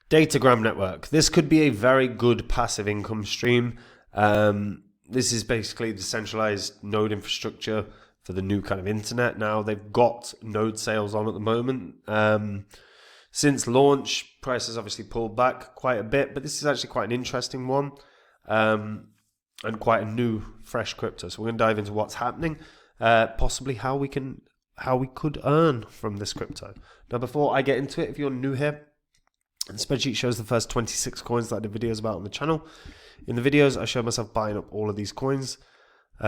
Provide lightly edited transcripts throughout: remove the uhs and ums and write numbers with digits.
Datagram Network. This could be a very good passive income stream. This is basically the centralized node infrastructure for the new kind of internet. Now they've got node sales on at the moment. Since launch, prices obviously pulled back quite a bit, but this is actually quite an interesting one, and quite a new, fresh crypto. So we're going to dive into what's happening, possibly how we could earn from this crypto. Now, before I get into it, if you're new here, the spreadsheet shows the first 26 coins that I did videos about on the channel. In the videos, I showed myself buying up all of these coins.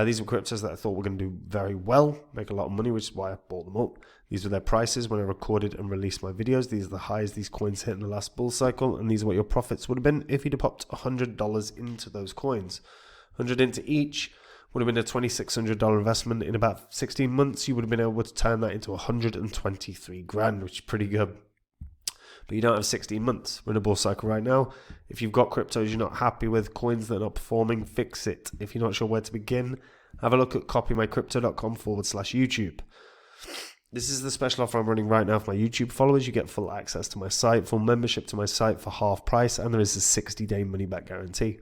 These were cryptos that I thought were going to do very well, make a lot of money, which is why I bought them up. These were their prices when I recorded and released my videos. These are the highs these coins hit in the last bull cycle, and these are what your profits would have been if you'd have popped $100 into those coins. 100 into each would have been a $2,600 investment. In about 16 months, you would have been able to turn that into 123 grand, which is pretty good. But you don't have 16 months. We're in a bull cycle right now. If you've got cryptos you're not happy with, coins that are not performing, fix it. If you're not sure where to begin, have a look at copymycrypto.com/YouTube. This is the special offer I'm running right now for my YouTube followers. You get full access to my site, full membership to my site for half price, and there is a 60-day money-back guarantee.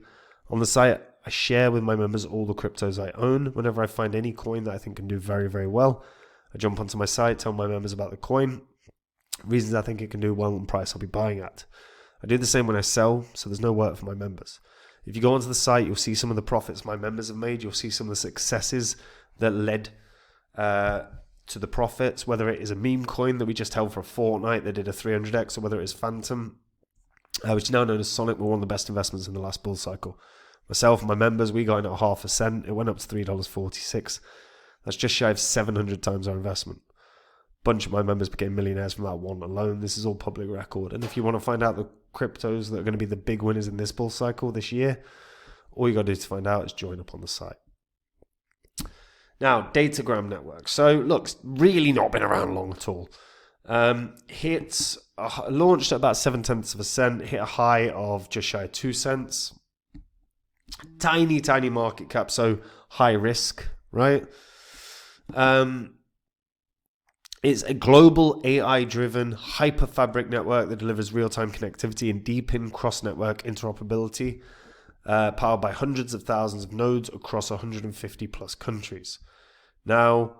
On the site, I share with my members all the cryptos I own. Whenever I find any coin that I think can do very, very well, I jump onto my site, tell my members about the coin, reasons I think it can do well, and price I'll be buying at. I do the same when I sell, so there's no work for my members. If you go onto the site, you'll see some of the profits my members have made. You'll see some of the successes that led to the profits, whether it is a meme coin that we just held for a fortnight that did a 300x, or whether it is Phantom, which is now known as Sonic, were one of the best investments in the last bull cycle. Myself and my members, we got in at 0.5 cent. It went up to $3.46. That's just shy of 700 times our investment. Bunch of my members became millionaires from that one alone. This is all public record. And if you want to find out the cryptos that are going to be the big winners in this bull cycle this year, all you got to do to find out is join up on the site. Now, Datagram Network. So, look, it's really not been around long at all. Launched at about 0.7 cents, hit a high of just shy of 2 cents. Tiny, tiny market cap, so high risk, right? It's a global AI-driven hyperfabric network that delivers real-time connectivity and deep-in cross-network interoperability, powered by hundreds of thousands of nodes across 150 plus countries. Now,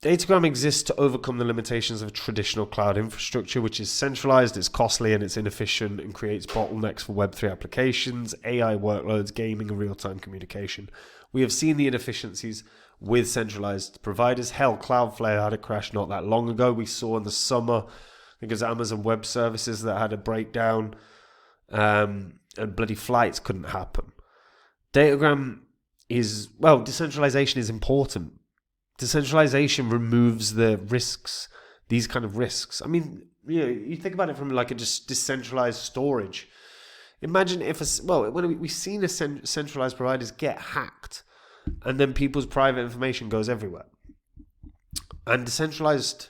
Datagram exists to overcome the limitations of traditional cloud infrastructure, which is centralized, it's costly, and it's inefficient, and creates bottlenecks for Web3 applications, AI workloads, gaming, and real-time communication. We have seen the inefficiencies with centralized providers. Hell, Cloudflare had a crash not that long ago. We saw in the summer, I think it was Amazon Web Services that had a breakdown, and bloody flights couldn't happen. Datagram decentralization is important. Decentralization removes the risks, these kind of risks. I mean, you think about it from like a just decentralized storage. Imagine if we've seen centralized providers get hacked, and then people's private information goes everywhere. And decentralized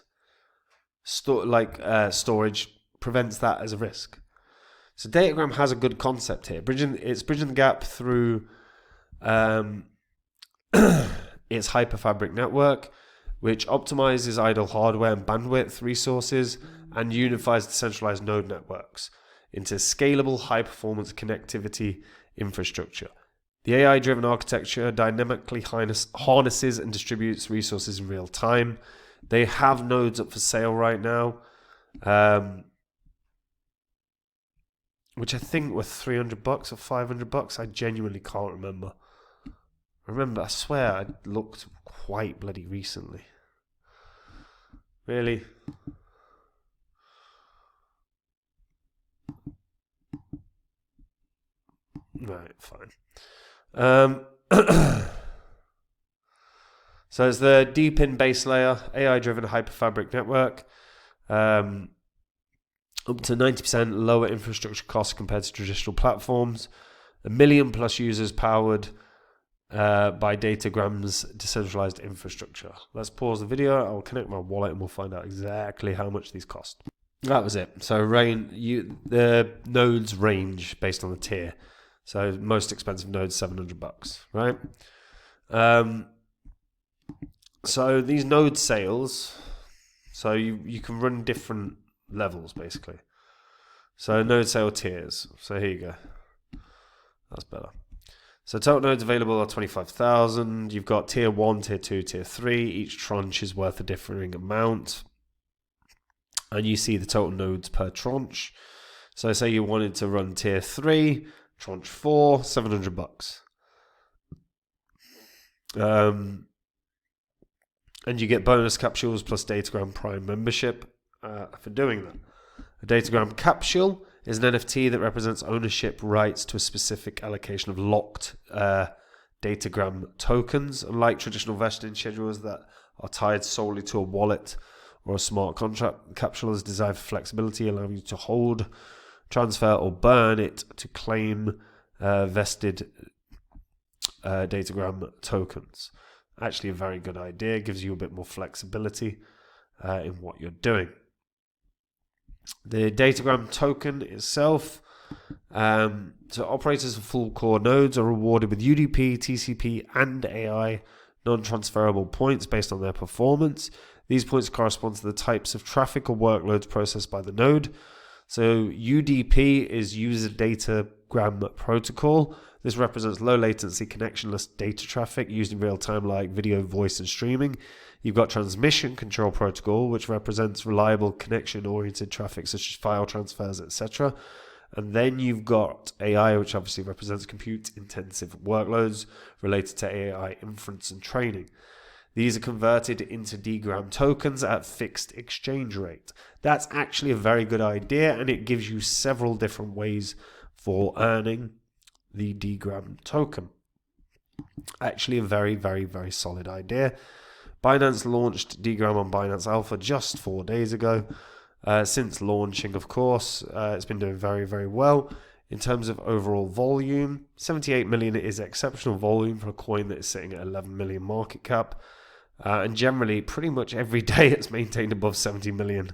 storage prevents that as a risk. So Datagram has a good concept here. It's bridging the gap through its hyperfabric network, which optimizes idle hardware and bandwidth resources and unifies decentralized node networks into scalable high-performance connectivity infrastructure. The AI-driven architecture dynamically harnesses and distributes resources in real time. They have nodes up for sale right now, which I think were $300 or $500. I genuinely can't remember. I swear I looked quite bloody recently. Really? Right, fine. So it's the deep-in base layer, AI-driven hyperfabric network, up to 90% lower infrastructure costs compared to traditional platforms, 1 million plus users powered by Datagram's decentralized infrastructure. Let's pause the video. I'll connect my wallet and we'll find out exactly how much these cost. That was it. So the nodes range based on the tier. So most expensive nodes, $700, right? So these node sales, so you can run different levels basically. So node sale tiers. So here you go. That's better. So total nodes available are 25,000. You've got tier 1, tier 2, tier 3. Each tranche is worth a differing amount. And you see the total nodes per tranche. So say you wanted to run tier 3, tranche 4, $700. And you get bonus capsules plus Datagram Prime membership for doing that. A Datagram capsule is an NFT that represents ownership rights to a specific allocation of locked Datagram tokens. Unlike traditional vesting schedules that are tied solely to a wallet or a smart contract, the capsule is designed for flexibility, allowing you to hold, transfer, or burn it to claim vested Datagram tokens. Actually a very good idea, gives you a bit more flexibility in what you're doing. The Datagram token itself, so operators of full core nodes are rewarded with UDP, TCP, and AI non-transferable points based on their performance. These points correspond to the types of traffic or workloads processed by the node. So UDP is User Datagram Protocol. This represents low latency connectionless data traffic used in real time like video, voice, and streaming. You've got Transmission Control Protocol, which represents reliable connection-oriented traffic such as file transfers, etc. And then you've got AI, which obviously represents compute-intensive workloads related to AI inference and training. These are converted into Dgram tokens at fixed exchange rate. That's actually a very good idea, and it gives you several different ways for earning the Dgram token. Actually a very, very, very solid idea. Binance launched Dgram on Binance Alpha just 4 days ago. Since launching, of course, it's been doing very, very well. In terms of overall volume, 78 million is exceptional volume for a coin that is sitting at 11 million market cap. And generally, pretty much every day it's maintained above 70 million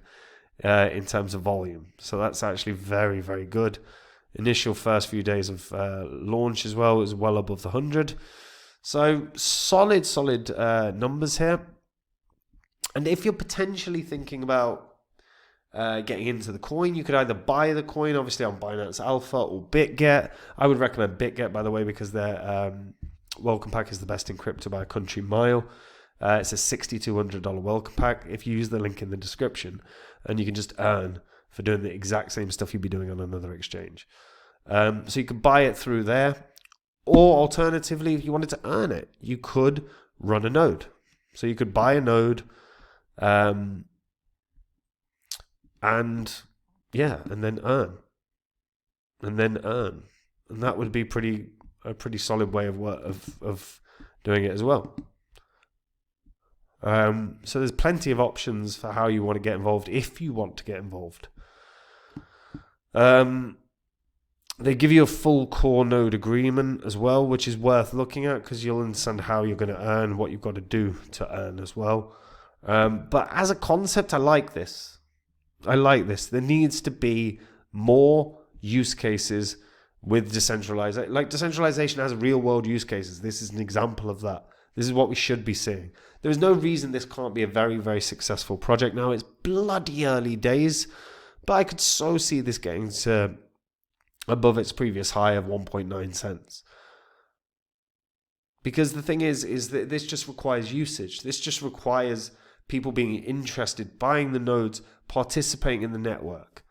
in terms of volume. So that's actually very, very good. Initial first few days of launch as well is well above the 100. So solid numbers here. And if you're potentially thinking about getting into the coin, you could either buy the coin, obviously on Binance Alpha, or BitGet. I would recommend BitGet, by the way, because their welcome pack is the best in crypto by a country mile. It's a $6,200 welcome pack if you use the link in the description, and you can just earn for doing the exact same stuff you'd be doing on another exchange. So you could buy it through there, or alternatively, if you wanted to earn it, you could run a node. So you could buy a node, and then earn, and that would be a pretty solid way of doing it as well. So there's plenty of options for how you want to get involved if you want to get involved. They give you a full core node agreement as well, which is worth looking at because you'll understand how you're going to earn, what you've got to do to earn as well. But as a concept, I like this. There needs to be more use cases with decentralization. Like decentralization has real world use cases. This is an example of that. This is what we should be seeing. There is no reason this can't be a very, very successful project now. It's bloody early days, but I could so see this getting to above its previous high of 1.9 cents. Because the thing is that this just requires usage. This just requires people being interested, buying the nodes, participating in the network.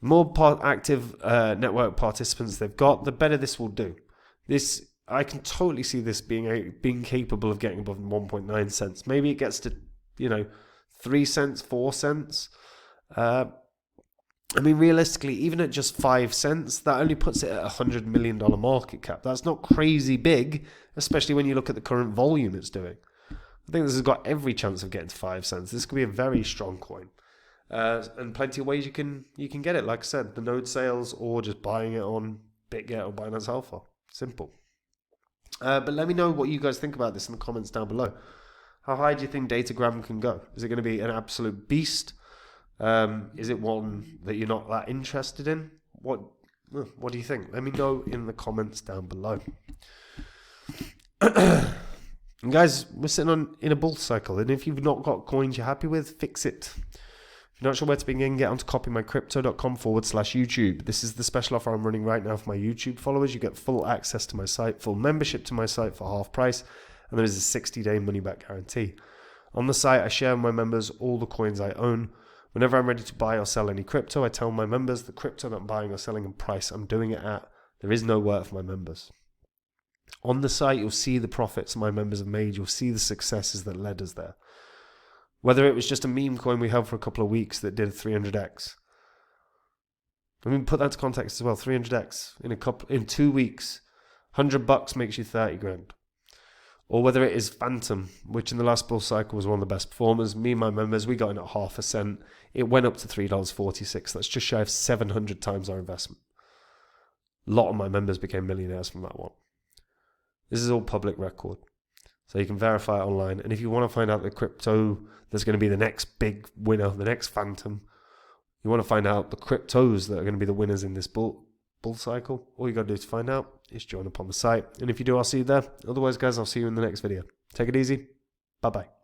The more active network participants they've got, the better this will do. I can totally see this being capable of getting above 1.9 cents. Maybe it gets to 3 cents, 4 cents. I mean, realistically, even at just 5 cents, that only puts it at $100 million market cap. That's not crazy big, especially when you look at the current volume it's doing. I think this has got every chance of getting to 5 cents. This could be a very strong coin. And plenty of ways you can get it. Like I said, the node sales or just buying it on BitGet or Binance Alpha. Simple. But let me know what you guys think about this in the comments down below. How high do you think Datagram can go? Is it going to be an absolute beast? Is it one that you're not that interested in? What do you think? Let me know in the comments down below. And guys, we're sitting in a bull cycle, and if you've not got coins you're happy with, fix it. If you're not sure where to begin, get onto copymycrypto.com/YouTube. This is the special offer I'm running right now for my YouTube followers. You get full access to my site, full membership to my site for half price, and there is a 60-day money-back guarantee. On the site, I share with my members all the coins I own. Whenever I'm ready to buy or sell any crypto, I tell my members the crypto that I'm buying or selling and price I'm doing it at. There is no work for my members. On the site, you'll see the profits my members have made. You'll see the successes that led us there. Whether it was just a meme coin we held for a couple of weeks that did 300x. I mean, put that to context as well. 300x in 2 weeks. $100 makes you 30 grand. Or whether it is Phantom, which in the last bull cycle was one of the best performers. Me and my members, we got in at 0.5 cent. It went up to $3.46. That's just shy of 700 times our investment. A lot of my members became millionaires from that one. This is all public record. So you can verify it online. And if you want to find out the crypto that's going to be the next big winner, the next Phantom, you want to find out the cryptos that are going to be the winners in this bull cycle, all you got to do to find out is join up on the site. And if you do, I'll see you there. Otherwise, guys, I'll see you in the next video. Take it easy. Bye-bye.